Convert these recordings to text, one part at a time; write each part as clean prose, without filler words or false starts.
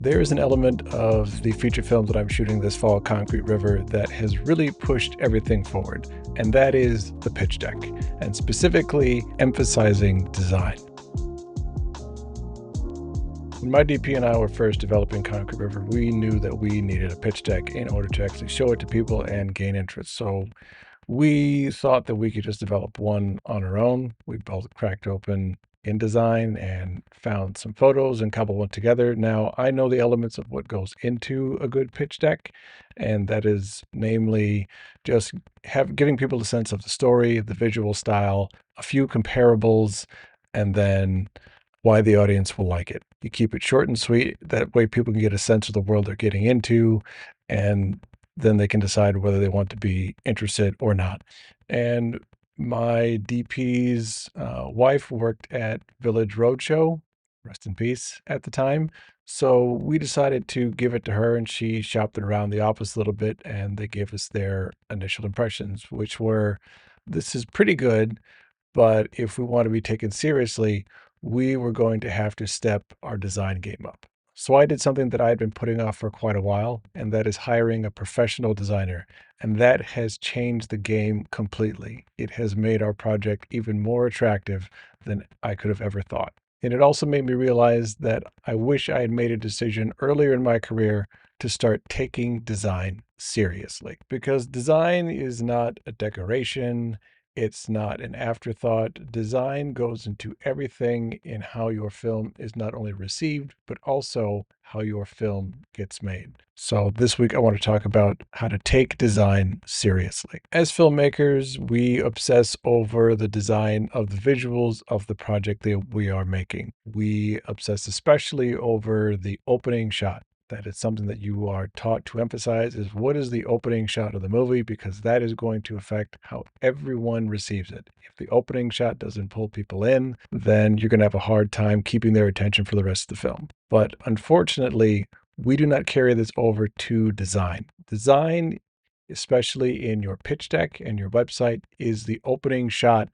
There is an element of the feature film that I'm shooting this fall, Concrete River, that has really pushed everything forward, and that is the pitch deck, and specifically emphasizing design. When my DP and I were first developing Concrete River, we knew that we needed a pitch deck in order to actually show it to people and gain interest. So we thought that we could just develop one on our own. We both cracked open InDesign and found some photos and cobbled one together. Now, I know the elements of what goes into a good pitch deck, and that is namely just giving people a sense of the story, the visual style, a few comparables, and then why the audience will like it. You keep it short and sweet. That way people can get a sense of the world they're getting into, and then they can decide whether they want to be interested or not. And my DP's wife worked at Village Roadshow, rest in peace, at the time. So we decided to give it to her, and she shopped it around the office a little bit, and they gave us their initial impressions, which were, this is pretty good, but if we want to be taken seriously, we were going to have to step our design game up. So I did something that I had been putting off for quite a while, and that is hiring a professional designer. And that has changed the game completely. It has made our project even more attractive than I could have ever thought. And it also made me realize that I wish I had made a decision earlier in my career to start taking design seriously, because design is not a decoration. It's not an afterthought. Design goes into everything in how your film is not only received, but also how your film gets made. So this week I want to talk about how to take design seriously. As filmmakers, we obsess over the design of the visuals of the project that we are making. We obsess especially over the opening shot. That is something that you are taught to emphasize, is what is the opening shot of the movie, because that is going to affect how everyone receives it. If the opening shot doesn't pull people in, then you're going to have a hard time keeping their attention for the rest of the film. But unfortunately, we do not carry this over to design. Design, especially in your pitch deck and your website, is the opening shot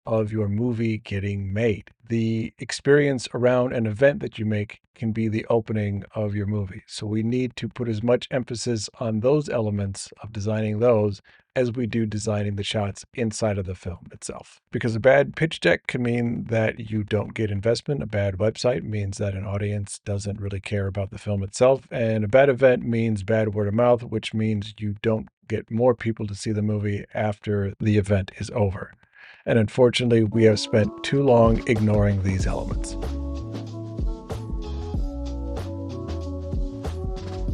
of your movie getting made. The experience around an event that you make can be the opening of your movie. So we need to put as much emphasis on those elements of designing those as we do designing the shots inside of the film itself. Because a bad pitch deck can mean that you don't get investment. A bad website means that an audience doesn't really care about the film itself. And a bad event means bad word of mouth, which means you don't get more people to see the movie after the event is over. And unfortunately, we have spent too long ignoring these elements.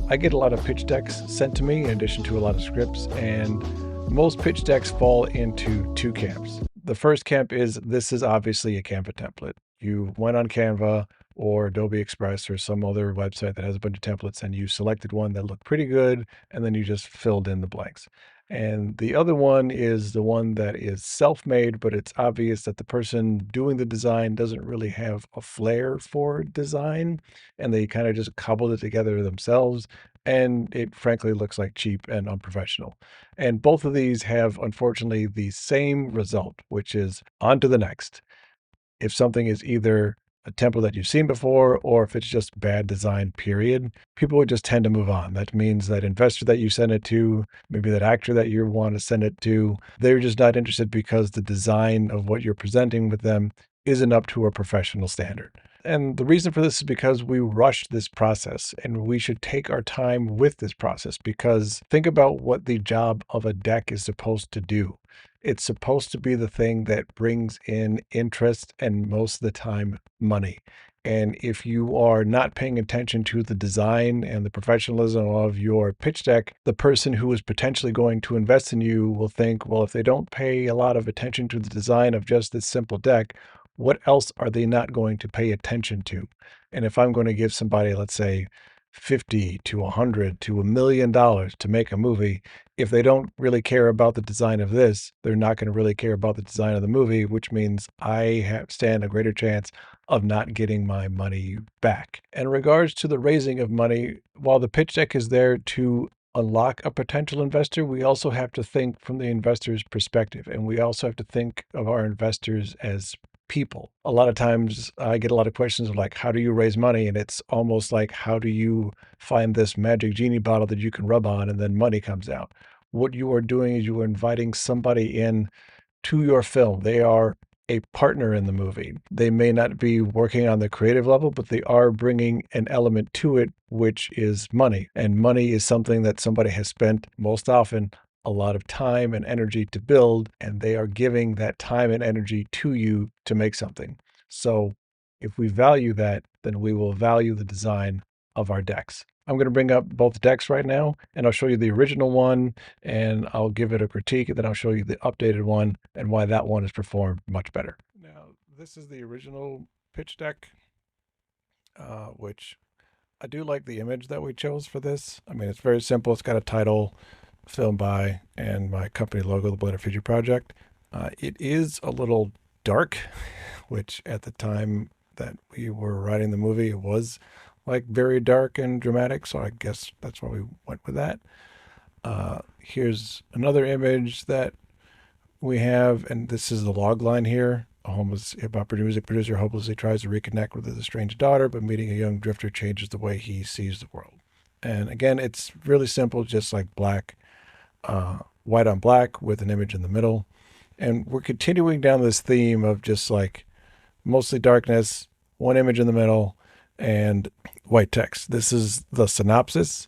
I get a lot of pitch decks sent to me in addition to a lot of scripts, and most pitch decks fall into two camps. The first camp is, this is obviously a Canva template. You went on Canva or Adobe Express or some other website that has a bunch of templates, and you selected one that looked pretty good, and then you just filled in the blanks. And the other one is the one that is self-made, but it's obvious that the person doing the design doesn't really have a flair for design, and they kind of just cobbled it together themselves. And it frankly looks like cheap and unprofessional. And both of these have, unfortunately, the same result, which is on to the next. If something is either a template that you've seen before, or if it's just bad design, period, people would just tend to move on. That means that investor that you send it to, maybe that actor that you want to send it to, they're just not interested because the design of what you're presenting with them isn't up to a professional standard. And the reason for this is because we rushed this process, and we should take our time with this process, because think about what the job of a deck is supposed to do. It's supposed to be the thing that brings in interest and most of the time money. And if you are not paying attention to the design and the professionalism of your pitch deck, the person who is potentially going to invest in you will think, well, if they don't pay a lot of attention to the design of just this simple deck, what else are they not going to pay attention to? And if I'm going to give somebody, let's say, 50 to 100 to $1 million to make a movie, if they don't really care about the design of this, they're not going to really care about the design of the movie, which means I stand a greater chance of not getting my money back. In regards to the raising of money, while the pitch deck is there to unlock a potential investor, we also have to think from the investor's perspective, and we also have to think of our investors as people. A lot of times I get a lot of questions of like, how do you raise money? And it's almost like, how do you find this magic genie bottle that you can rub on and then money comes out? What you are doing is you are inviting somebody in to your film. They are a partner in the movie. They may not be working on the creative level, but they are bringing an element to it, which is money. And money is something that somebody has spent most often a lot of time and energy to build, and they are giving that time and energy to you to make something. So if we value that, then we will value the design of our decks. I'm going to bring up both decks right now, and I'll show you the original one, and I'll give it a critique, and then I'll show you the updated one and why that one has performed much better. Now, this is the original pitch deck, which I do like the image that we chose for this. I mean, it's very simple. It's got a title, film by, and my company logo, the Blender Future Project. It is a little dark, which at the time that we were writing the movie, it was like very dark and dramatic. So I guess that's why we went with that. Here's another image that we have, and this is the log line here. A homeless hip-hop music producer hopelessly tries to reconnect with his estranged daughter, but meeting a young drifter changes the way he sees the world. And again, it's really simple, just like black, white on black with an image in the middle. And we're continuing down this theme of just like mostly darkness, one image in the middle, and white text. This is the synopsis,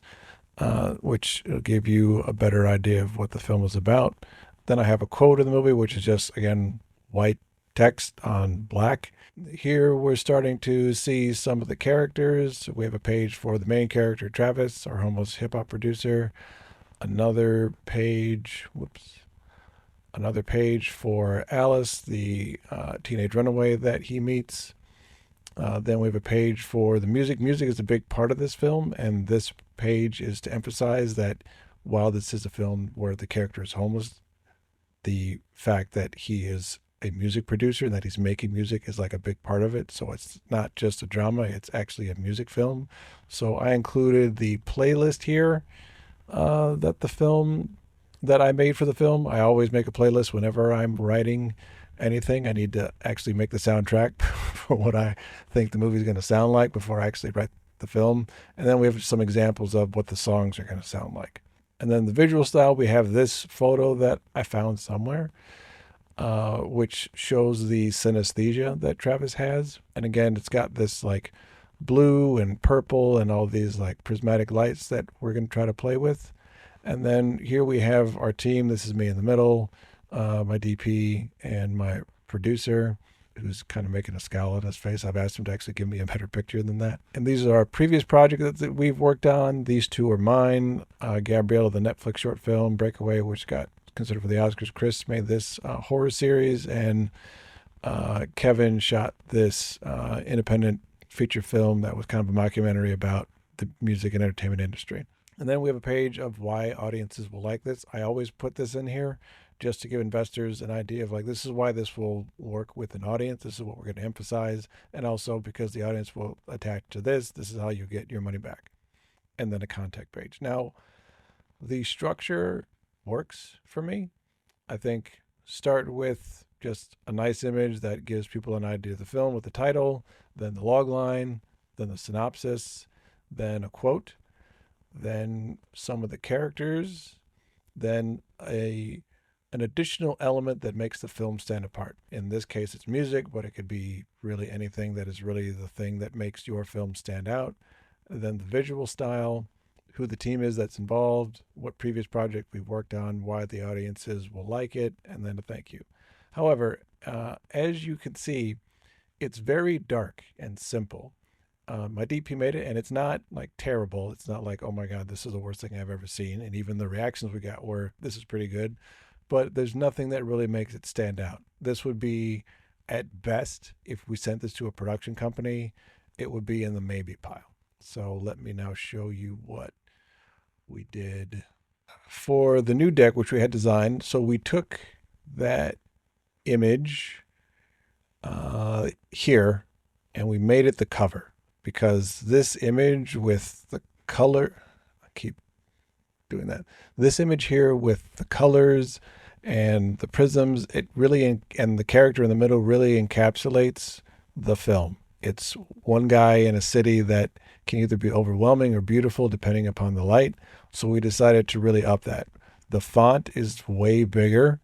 which will give you a better idea of what the film is about. Then I have a quote in the movie, which is just, again, white text on black. Here we're starting to see some of the characters. We have a page for the main character, Travis, our homeless hip hop producer. Another page, another page for Alice, the teenage runaway that he meets. Then we have a page for the music. Music is a big part of this film, and this page is to emphasize that while this is a film where the character is homeless, the fact that he is a music producer and that he's making music is like a big part of it. So it's not just a drama, it's actually a music film. So I included the playlist here that I made for the film. I always make a playlist whenever I'm writing anything. I need to actually make the soundtrack for what I think the movie is going to sound like before I actually write the film. And then we have some examples of what the songs are going to sound like. And then the visual style, we have this photo that I found somewhere, which shows the synesthesia that Travis has. And again, it's got this like blue and purple and all these like prismatic lights that we're going to try to play with. And then here we have our team. This is me in the middle, my DP and my producer, who's kind of making a scowl on his face. I've asked him to actually give me a better picture than that. And these are our previous projects that we've worked on. These two are mine. Gabrielle, the Netflix short film, Breakaway, which got considered for the Oscars. Chris made this horror series, and Kevin shot this independent feature film that was kind of a mockumentary about the music and entertainment industry. And then we have a page of why audiences will like this. I always put this in here just to give investors an idea of like, this is why this will work with an audience. This is what we're going to emphasize. And also because the audience will attach to this, this is how you get your money back. And then a contact page. Now, the structure works for me. I think start with just a nice image that gives people an idea of the film with the title, then the log line, then the synopsis, then a quote, then some of the characters, then an additional element that makes the film stand apart. In this case, it's music, but it could be really anything that is really the thing that makes your film stand out. And then the visual style, who the team is that's involved, what previous project we've worked on, why the audiences will like it, and then a thank you. However, as you can see, it's very dark and simple. My DP made it, and it's not like terrible. It's not like, oh my God, this is the worst thing I've ever seen. And even the reactions we got were, this is pretty good. But there's nothing that really makes it stand out. This would be, at best, if we sent this to a production company, it would be in the maybe pile. So let me now show you what we did for the new deck, which we had designed. So we took that image here, and we made it the cover, because this image with the color, I keep doing that. This image here with the colors And the prisms, it really, and the character in the middle really encapsulates the film. It's one guy in a city that can either be overwhelming or beautiful depending upon the light. So we decided to really up that. The font is way bigger.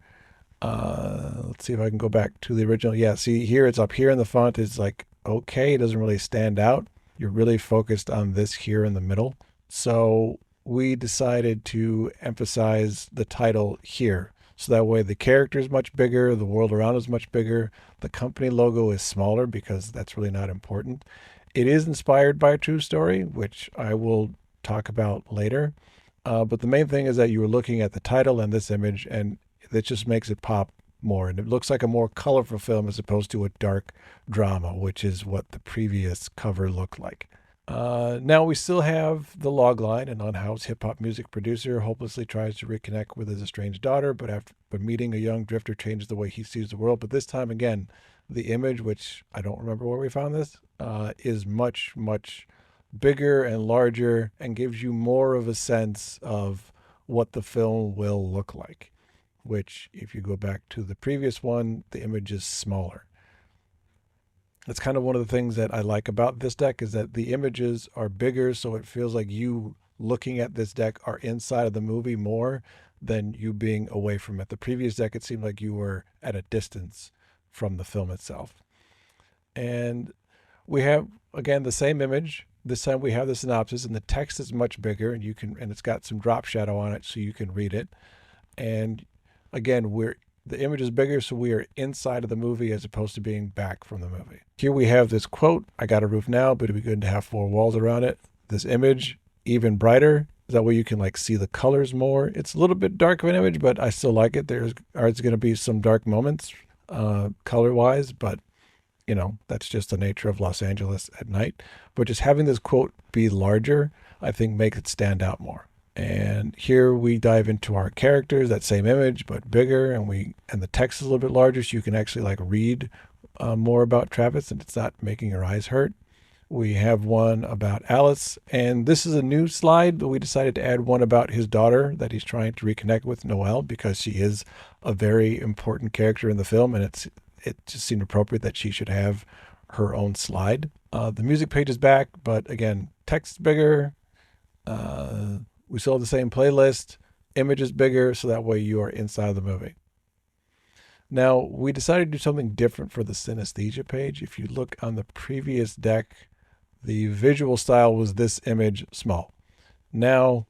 Let's see if I can go back to the original. Yeah, see here it's up here, and the font is like okay. It doesn't really stand out. You're really focused on this here in the middle. So we decided to emphasize the title here. So that way the character is much bigger, the world around is much bigger, the company logo is smaller because that's really not important. It is inspired by a true story, which I will talk about later. But the main thing is that you were looking at the title and this image, and that just makes it pop more. And it looks like a more colorful film as opposed to a dark drama, which is what the previous cover looked like. Now we still have the log line. An unhoused hip hop music producer hopelessly tries to reconnect with his estranged daughter, but meeting a young drifter changes the way he sees the world. But this time again, the image, which I don't remember where we found this, is much bigger and larger and gives you more of a sense of what the film will look like. Which, if you go back to the previous one, the image is smaller. That's kind of one of the things that I like about this deck is that the images are bigger, so it feels like you looking at this deck are inside of the movie more than you being away from it. The previous deck, it seemed like you were at a distance from the film itself. And we have again the same image. This time we have the synopsis, and the text is much bigger, and it's got some drop shadow on it, so you can read it. And again, the image is bigger, so we are inside of the movie as opposed to being back from the movie. Here we have this quote, I got a roof now, but it'd be good to have four walls around it. This image, even brighter. That way you can like see the colors more. It's a little bit dark of an image, but I still like it. There's going to be some dark moments color-wise, but that's just the nature of Los Angeles at night. But just having this quote be larger, I think makes it stand out more. And here we dive into our characters, that same image, but bigger, and the text is a little bit larger, so you can actually like read more about Travis, and it's not making your eyes hurt. We have one about Alice, and this is a new slide, but we decided to add one about his daughter that he's trying to reconnect with, Noelle, because she is a very important character in the film, and it just seemed appropriate that she should have her own slide. The music page is back, but again, text bigger. We still have the same playlist, images bigger, so that way you are inside of the movie. Now, we decided to do something different for the synesthesia page. If you look on the previous deck, the visual style was this image small. Now,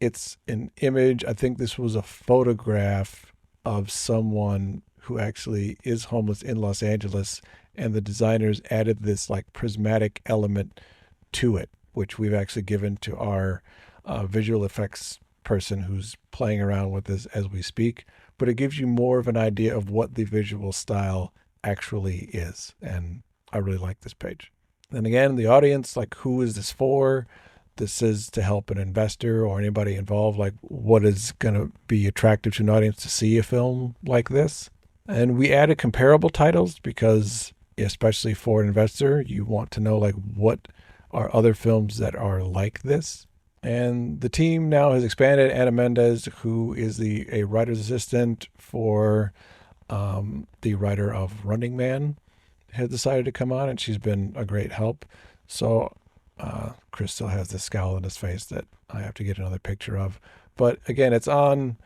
it's an image, I think this was a photograph of someone who actually is homeless in Los Angeles, and the designers added this like prismatic element to it, which we've actually given to our visual effects person who's playing around with this as we speak, but it gives you more of an idea of what the visual style actually is. And I really like this page. And again, the audience, like who is this for? This is to help an investor or anybody involved, like what is going to be attractive to an audience to see a film like this. And we added comparable titles because especially for an investor, you want to know like what are other films that are like this. And the team now has expanded. Anna Mendez, who is a writer's assistant for the writer of Running Man, has decided to come on, and she's been a great help. So Chris still has this scowl on his face that I have to get another picture of. But again, it's on,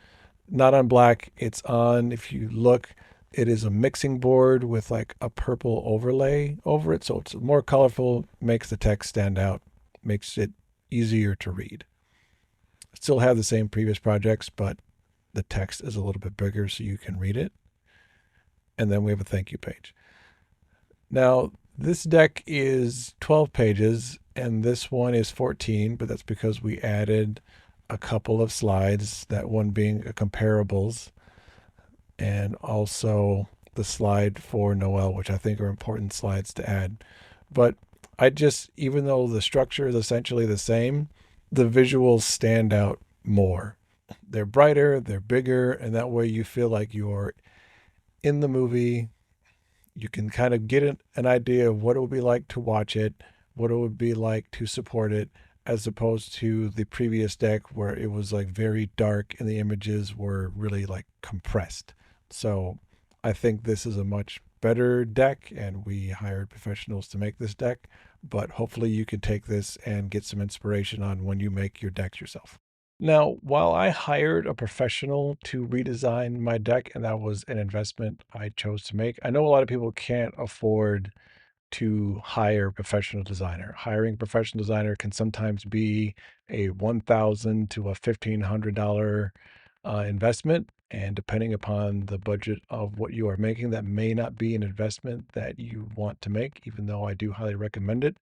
not on black. It's on, if you look, it is a mixing board with like a purple overlay over it. So it's more colorful, makes the text stand out, makes it easier to read. Still have the same previous projects, but the text is a little bit bigger so you can read it. And then we have a thank you page. Now, this deck is 12 pages and this one is 14, but that's because we added a couple of slides, that one being a comparables, and also the slide for Noelle, which I think are important slides to add. But even though the structure is essentially the same, the visuals stand out more. They're brighter, they're bigger, and that way you feel like you're in the movie. You can kind of get an idea of what it would be like to watch it, what it would be like to support it, as opposed to the previous deck where it was like very dark and the images were really like compressed. So I think this is a much better deck, and we hired professionals to make this deck. But hopefully, you can take this and get some inspiration on when you make your decks yourself. Now, while I hired a professional to redesign my deck, and that was an investment I chose to make, I know a lot of people can't afford to hire a professional designer. Hiring a professional designer can sometimes be a $1,000 to a $1,500 investment. And depending upon the budget of what you are making, that may not be an investment that you want to make, even though I do highly recommend it.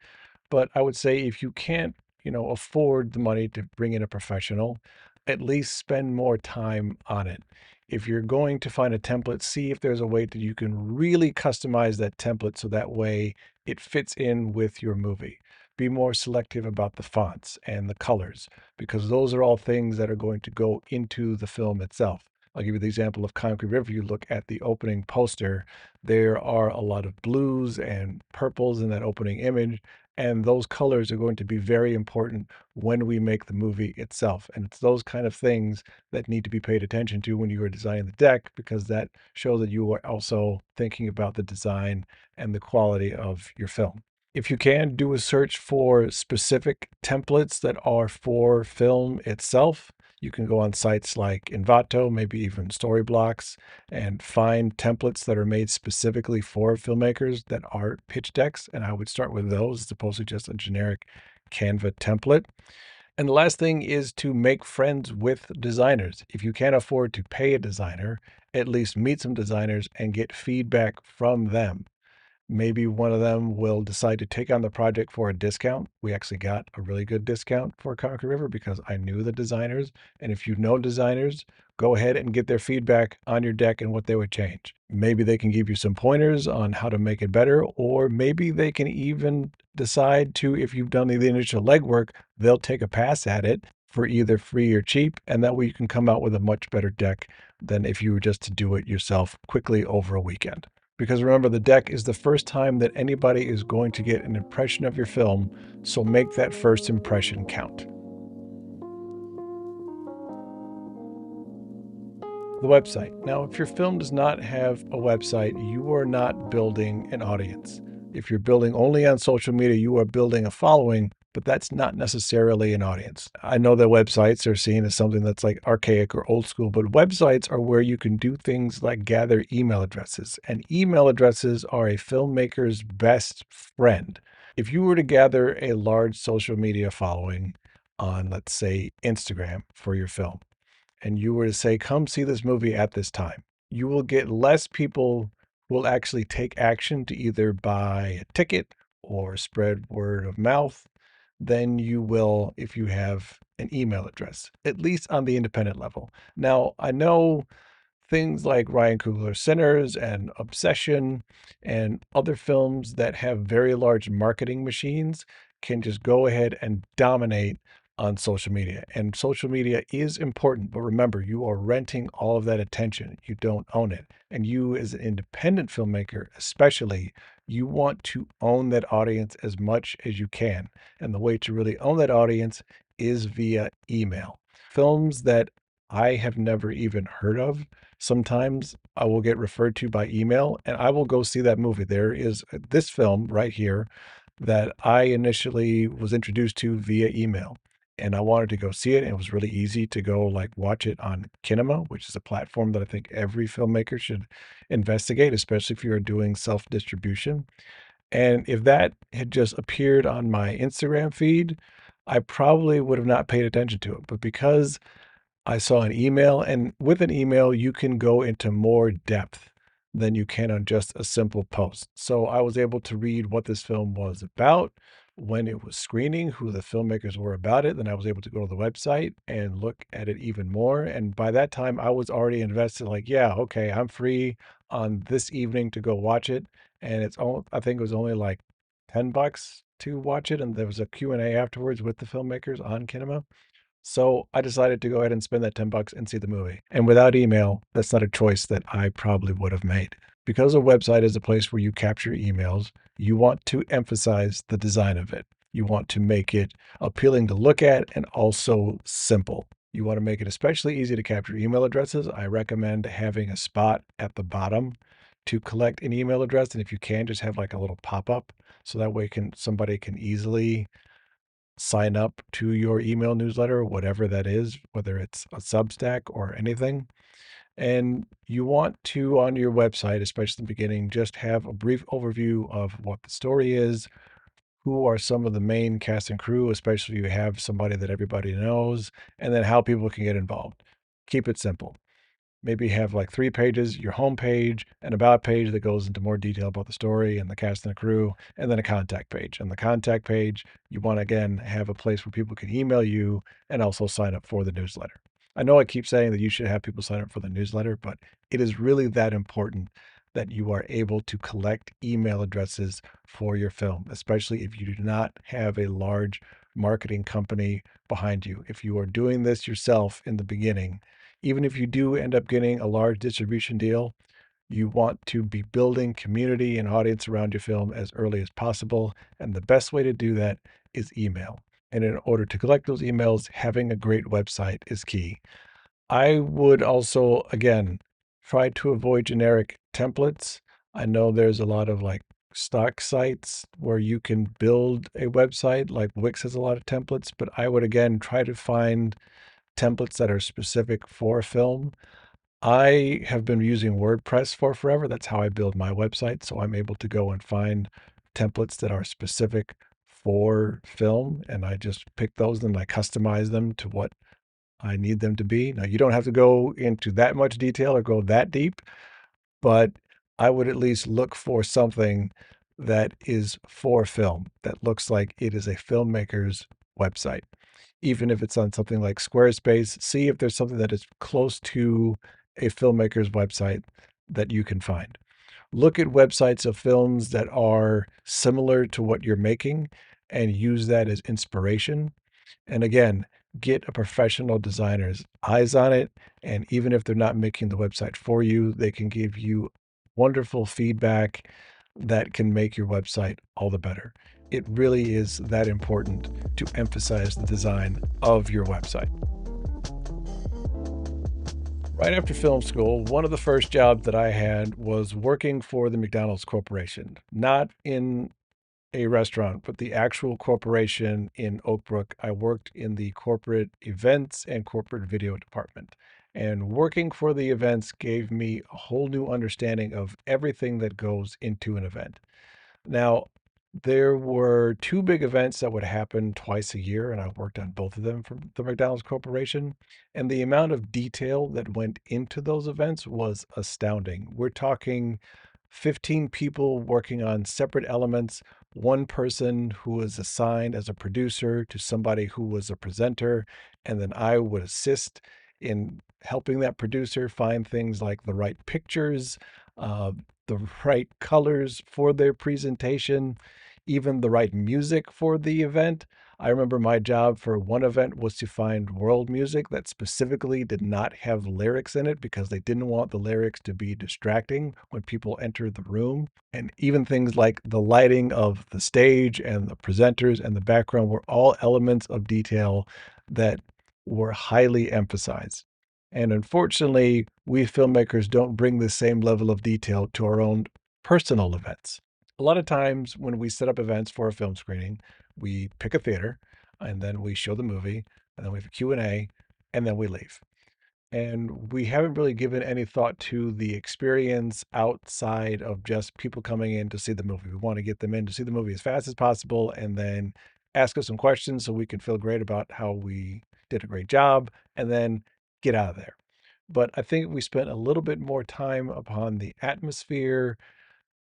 But I would say if you can't, afford the money to bring in a professional, at least spend more time on it. If you're going to find a template, see if there's a way that you can really customize that template so that way it fits in with your movie. Be more selective about the fonts and the colors, because those are all things that are going to go into the film itself. I'll give you the example of Concrete River. You look at the opening poster, there are a lot of blues and purples in that opening image, and those colors are going to be very important when we make the movie itself. And it's those kind of things that need to be paid attention to when you are designing the deck, because that shows that you are also thinking about the design and the quality of your film. If you can, do a search for specific templates that are for film itself. You can go on sites like Envato, maybe even Storyblocks, and find templates that are made specifically for filmmakers that are pitch decks. And I would start with those as opposed to just a generic Canva template. And the last thing is to make friends with designers. If you can't afford to pay a designer, at least meet some designers and get feedback from them. Maybe one of them will decide to take on the project for a discount. We actually got a really good discount for Concrete River because I knew the designers. And if you know designers, go ahead and get their feedback on your deck and what they would change. Maybe they can give you some pointers on how to make it better, or maybe they can even decide to, if you've done the initial legwork, they'll take a pass at it for either free or cheap. And that way you can come out with a much better deck than if you were just to do it yourself quickly over a weekend. Because remember, the deck is the first time that anybody is going to get an impression of your film, so make that first impression count. The website. Now, if your film does not have a website, you are not building an audience. If you're building only on social media, you are building a following, but that's not necessarily an audience. I know that websites are seen as something that's like archaic or old school, but websites are where you can do things like gather email addresses, and email addresses are a filmmaker's best friend. If you were to gather a large social media following on, let's say, Instagram for your film, and you were to say, come see this movie at this time, you will get less people who will actually take action to either buy a ticket or spread word of mouth than you will if you have an email address, at least on the independent level. Now, I know things like Ryan Coogler's Sinners and Obsession and other films that have very large marketing machines can just go ahead and dominate on social media. And social media is important, but remember, you are renting all of that attention. You don't own it. And you, as an independent filmmaker, especially, you want to own that audience as much as you can. And the way to really own that audience is via email. Films that I have never even heard of, sometimes I will get referred to by email and I will go see that movie. There is this film right here that I initially was introduced to via email, and I wanted to go see it. And it was really easy to go like watch it on Kinema, which is a platform that I think every filmmaker should investigate, especially if you're doing self-distribution. And if that had just appeared on my Instagram feed, I probably would have not paid attention to it. But because I saw an email, and with an email, you can go into more depth than you can on just a simple post. So I was able to read what this film was about, when it was screening, who the filmmakers were about it. Then I was able to go to the website and look at it even more. And by that time, I was already invested. Like, yeah, okay, I'm free on this evening to go watch it. And it's all, I think it was only like $10 to watch it. And there was a Q&A afterwards with the filmmakers on Kinema. So I decided to go ahead and spend that $10 and see the movie. And without email, that's not a choice that I probably would have made. Because a website is a place where you capture emails, you want to emphasize the design of it. You want to make it appealing to look at and also simple. You want to make it especially easy to capture email addresses. I recommend having a spot at the bottom to collect an email address. And if you can, just have like a little pop-up so that way somebody can easily sign up to your email newsletter, whatever that is, whether it's a Substack or anything. And you want to, on your website, especially in the beginning, just have a brief overview of what the story is, who are some of the main cast and crew, especially if you have somebody that everybody knows, and then how people can get involved. Keep it simple. Maybe have like 3 pages, your home page, an about page that goes into more detail about the story and the cast and the crew, and then a contact page. And the contact page, you want to again have a place where people can email you and also sign up for the newsletter. I know I keep saying that you should have people sign up for the newsletter, but it is really that important that you are able to collect email addresses for your film, especially if you do not have a large marketing company behind you. If you are doing this yourself in the beginning, even if you do end up getting a large distribution deal, you want to be building community and audience around your film as early as possible. And the best way to do that is email. And in order to collect those emails, having a great website is key. I would also, again, try to avoid generic templates. I know there's a lot of like stock sites where you can build a website, like Wix has a lot of templates, but I would again try to find templates that are specific for film. I have been using WordPress for forever. That's how I build my website. So I'm able to go and find templates that are specific for film. And I just pick those and I customize them to what I need them to be. Now, you don't have to go into that much detail or go that deep, but I would at least look for something that is for film, that looks like it is a filmmaker's website. Even if it's on something like Squarespace, see if there's something that is close to a filmmaker's website that you can find. Look at websites of films that are similar to what you're making and use that as inspiration. And again, get a professional designer's eyes on it. And even if they're not making the website for you, they can give you wonderful feedback that can make your website all the better. It really is that important to emphasize the design of your website. Right after film school, one of the first jobs that I had was working for the McDonald's Corporation, not in a restaurant, but the actual corporation in Oak Brook. I worked in the corporate events and corporate video department. And working for the events gave me a whole new understanding of everything that goes into an event. Now, there were 2 big events that would happen twice a year, and I worked on both of them for the McDonald's Corporation, and the amount of detail that went into those events was astounding. We're talking 15 people working on separate elements, one person who was assigned as a producer to somebody who was a presenter, and then I would assist in helping that producer find things like the right pictures, uh, the right colors for their presentation, even the right music for the event. I remember my job for one event was to find world music that specifically did not have lyrics in it because they didn't want the lyrics to be distracting when people entered the room. And even things like the lighting of the stage and the presenters and the background were all elements of detail that were highly emphasized. And unfortunately, we filmmakers don't bring the same level of detail to our own personal events. A lot of times when we set up events for a film screening, we pick a theater and then we show the movie and then we have a Q&A and then we leave. And we haven't really given any thought to the experience outside of just people coming in to see the movie. We want to get them in to see the movie as fast as possible and then ask us some questions so we can feel great about how we did a great job and then get out of there. But I think we spent a little bit more time upon the atmosphere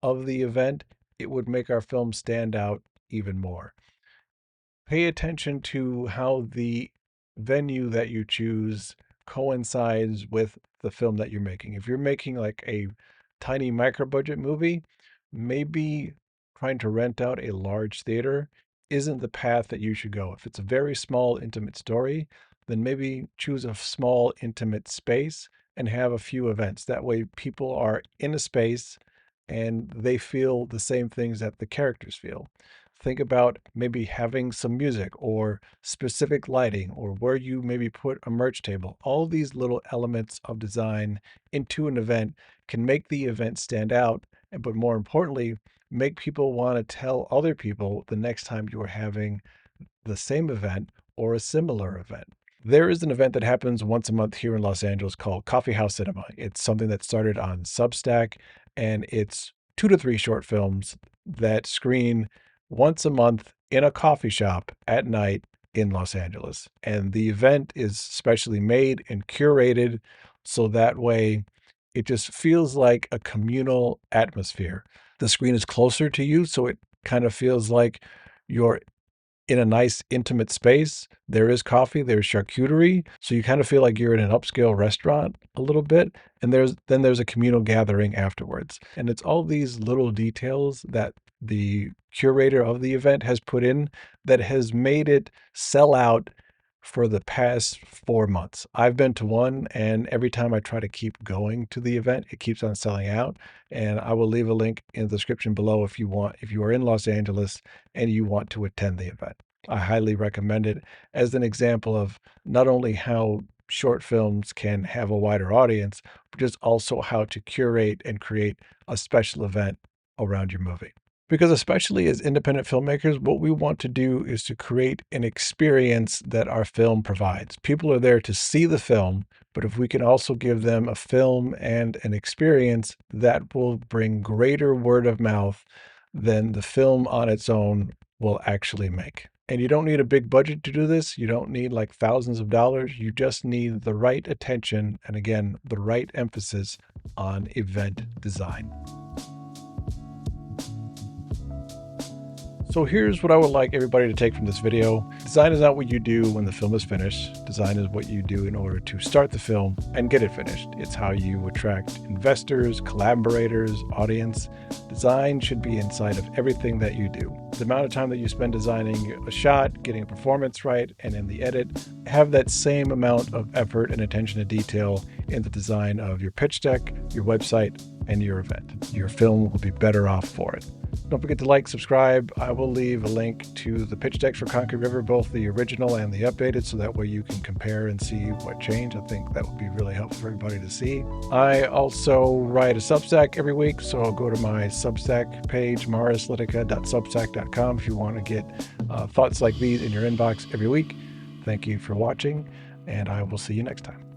of the event, it would make our film stand out even more. Pay attention to how the venue that you choose coincides with the film that you're making. If you're making like a tiny micro budget movie, maybe trying to rent out a large theater isn't the path that you should go. If it's a very small, intimate story, then maybe choose a small, intimate space and have a few events. That way, people are in a space and they feel the same things that the characters feel. think about maybe having some music or specific lighting or where you maybe put a merch table. All these little elements of design into an event can make the event stand out, but more importantly, make people want to tell other people the next time you are having the same event or a similar event. There is an event that happens once a month here in Los Angeles called Coffee House Cinema. It's something that started on Substack, and it's 2 to 3 short films that screen once a month in a coffee shop at night in Los Angeles. And the event is specially made and curated so that way it just feels like a communal atmosphere. The screen is closer to you, so it kind of feels like you're in a nice intimate space. There is coffee, there's charcuterie, so you kind of feel like you're in an upscale restaurant a little bit, and there's a communal gathering afterwards. And it's all these little details that the curator of the event has put in that has made it sell out for the past 4 months. I've been to one, and every time I try to keep going to the event, it keeps on selling out. And I will leave a link in the description below if you are in Los Angeles and you want to attend the event. I highly recommend it as an example of not only how short films can have a wider audience, but just also how to curate and create a special event around your movie. Because especially as independent filmmakers, what we want to do is to create an experience that our film provides. People are there to see the film, but if we can also give them a film and an experience, that will bring greater word of mouth than the film on its own will actually make. And you don't need a big budget to do this. You don't need like thousands of dollars. You just need the right attention and, again, the right emphasis on event design. So here's what I would like everybody to take from this video. Design is not what you do when the film is finished. Design is what you do in order to start the film and get it finished. It's how you attract investors, collaborators, audience. Design should be inside of everything that you do. The amount of time that you spend designing a shot, getting a performance right, and in the edit, have that same amount of effort and attention to detail in the design of your pitch deck, your website, and your event. Your film will be better off for it. Don't forget to like, subscribe. I will leave a link to the pitch decks for Concrete River, both the original and the updated, so that way you can compare and see what changed. I think that would be really helpful for everybody to see. I also write a Substack every week, so I'll go to my Substack page, marislitica.substack.com, if you want to get thoughts like these in your inbox every week. Thank you for watching, and I will see you next time.